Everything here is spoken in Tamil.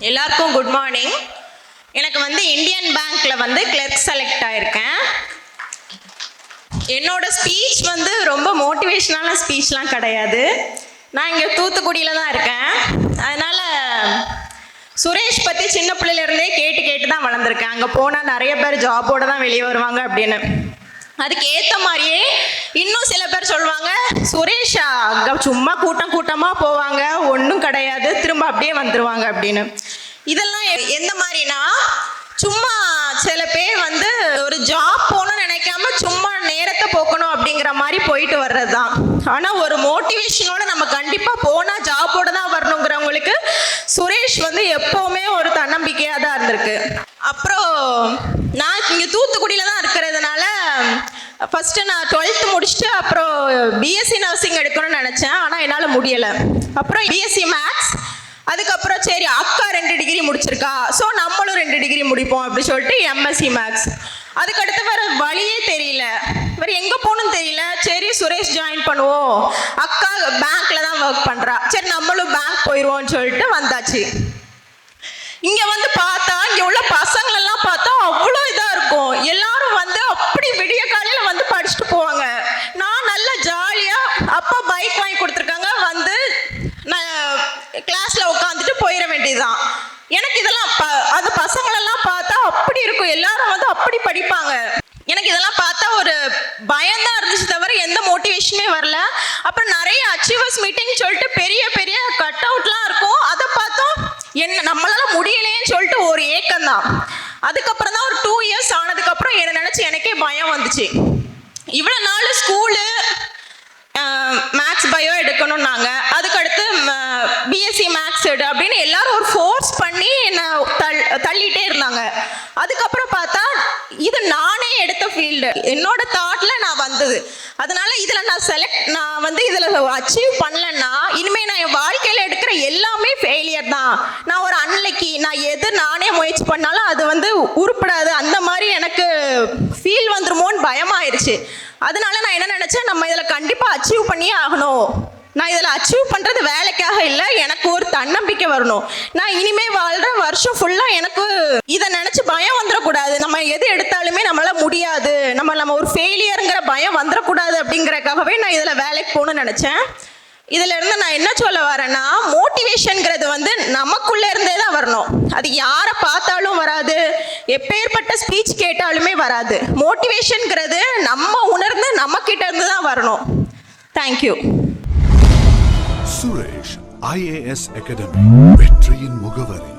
எல்லாருக்கும் குட் மார்னிங். எனக்கு இந்தியன் பேங்க்ல கிளர்க் செலக்ட் ஆயிருக்கேன். என்னோட ஸ்பீச் ரொம்ப மோட்டிவேஷனான ஸ்பீச்லாம் கிடையாது. நான் இங்கே தூத்துக்குடியில் தான் இருக்கேன். அதனால் சுரேஷ் பற்றி சின்ன பிள்ளையிலேருந்தே கேட்டு தான் வளர்ந்துருக்கேன். அங்கே போனால் நிறைய பேர் ஜாபோடு தான் வெளியே வருவாங்க அப்படின்னு. அதுக்கு ஏற்ற மாதிரியே இன்னும் சில பேர் சொல்லுவாங்க, சுரேஷ் அங்கே சும்மா கூட்டமாக போவாங்க, ஒன்றும் கிடையாது, திரும்ப அப்படியே வந்துடுவாங்க அப்படின்னு. இதெல்லாம் எந்த மாதிரினா, சும்மா சில பேர் ஒரு ஜாப் போகணும்னு நினைக்காம சும்மா நேரத்தை போக்கணும் அப்படிங்கிற மாதிரி போயிட்டு வர்றது தான். ஆனால் ஒரு மோட்டிவேஷனோட நம்ம கண்டிப்பாக போனால் ஜாப்போட தான் வரணுங்கிறவங்களுக்கு சுரேஷ் எப்போவுமே ஒரு தன்னம்பிக்கையாக தான் இருந்திருக்கு. அப்புறம் நான் இங்கே தூத்துக்குடியில் தான் இருக்கிறதுனால ஃபஸ்ட்டு நான் 12th முடிச்சுட்டு அப்புறம் பிஎஸ்சி நர்சிங் எடுக்கணும்னு நினச்சேன். ஆனால் என்னால் முடியலை. அப்புறம் பிஎஸ்சி மேக்ஸ், அதுக்கப்புறம் சரி அக்கா 2 டிகிரி முடிச்சிருக்கா, ஸோ நம்மளும் 2 டிகிரி முடிப்போம் அப்படி சொல்லிட்டு எம்எஸ்சி மேக்ஸ். அதுக்கடுத்து வேறு வழியே தெரியல, வேறு எங்கே போகணும்னு தெரியல. சரி சுரேஷ் ஜாயின் பண்ணுவோம், அக்கா பேங்க்கில் தான் ஒர்க் பண்ணுறா, சரி நம்மளும் பேங்க் போயிடுவோம்னு சொல்லிட்டு வந்தாச்சு. இங்கே பார்த்தா இங்கே உள்ள பசங்களெல்லாம் பார்த்தா அவ்வளோ இதாக இருக்கும். எல்லாரும் அப்படி விடிய காலையில் படிச்சுட்டு போவாங்க. நான் நல்லா ஜாலியாக அப்பா பைக் வாங்கி கொடுத்துருக்காங்க, நான் கிளாஸில் உட்காந்துட்டு போயிட வேண்டியதுதான். எனக்கு இதெல்லாம் அந்த பசங்களெல்லாம் பார்த்தா அப்படி இருக்கும், எல்லாரும் அப்படி படிப்பாங்க. எனக்கு இதெல்லாம் பார்த்தா ஒரு பயம்தான் இருந்துச்சு, தவிர எந்த மோட்டிவேஷனுமே வரல. அப்புறம் நிறைய அச்சீவர்ஸ் மீட்டிங் சொல்லிட்டு பெரிய பெரிய கட் அவுட்லாம் இருக்கும். அதை பார்த்தோம் என்ன நம்மளால முடியலையேன்னு சொல்லிட்டு ஒரு ஏக்கம் தான். அதுக்கப்புறம் தான் ஒரு 2 இயர்ஸ் ஆனதுக்கப்புறம் என்னை நினச்சி எனக்கே பயம் வந்துச்சு. இவ்வளோ நாள் ஸ்கூலு மேக்ஸ் பயோ எடுக்கணும்னாங்க, அதுக்கடுத்து பிஎஸ்சி மேக்ஸ் எடு அப்படின்னு எல்லாரும் ஒரு ஃபோர்ஸ் பண்ணி என்னை தள்ளிட்டே இருந்தாங்க. அதுக்கப்புறம் பார்த்தா இது நானே எடுத்த ஃபீல்டு, என்னோட தாட்டில் நான் வந்தது. அதனால இதில் நான் இதில் அச்சீவ் பண்ணலன்னா இனிமேல் நான் என் வாழ்க்கையில் எடுக்கிற எல்லாமே ஃபெயிலியர் தான். நான் ஒரு அன்லக்கி, நான் எது நானே முயற்சி பண்ணாலும் அது உருப்படாது, அந்த மாதிரி எனக்கு ஃபீல் வந்துருமோன்னு பயமாயிருச்சு. அதனால நான் என்ன நினச்சேன், நம்ம இதில் கண்டிப்பாக அச்சீவ் பண்ணியே ஆகணும். நான் இதில் அச்சீவ் பண்ணுறது வேலைக்காக இல்லை, எனக்கு ஒரு தன்னம்பிக்கை வரணும். நான் இனிமேல் வாழ்கிற வருஷம் ஃபுல்லாக எனக்கு இதை நினச்சி பயம் வந்துடக்கூடாது. நம்ம எது எடுத்தாலுமே நம்மளால் முடியாது, நம்ம ஒரு ஃபெயிலியருங்கிற பயம் வந்துடக்கூடாது அப்படிங்கிறக்காகவே நான் இதில் வேலைக்கு போகணும்னு நினச்சேன். இதிலேருந்து நான் என்ன சொல்ல வரேன்னா, மோட்டிவேஷனுங்கிறது நமக்குள்ளே இருந்தே தான் வரணும். அது யாரை பார்த்தாலும் வராது, எப்பேற்பட்ட ஸ்பீச் கேட்டாலுமே வராது. மோட்டிவேஷனுங்கிறது நம்ம உணர்ந்து நம்மக்கிட்ட இருந்து தான் வரணும். தேங்க்யூ. சுரேஷ் IAS அகாடமி, வெற்றியின் முகவரி.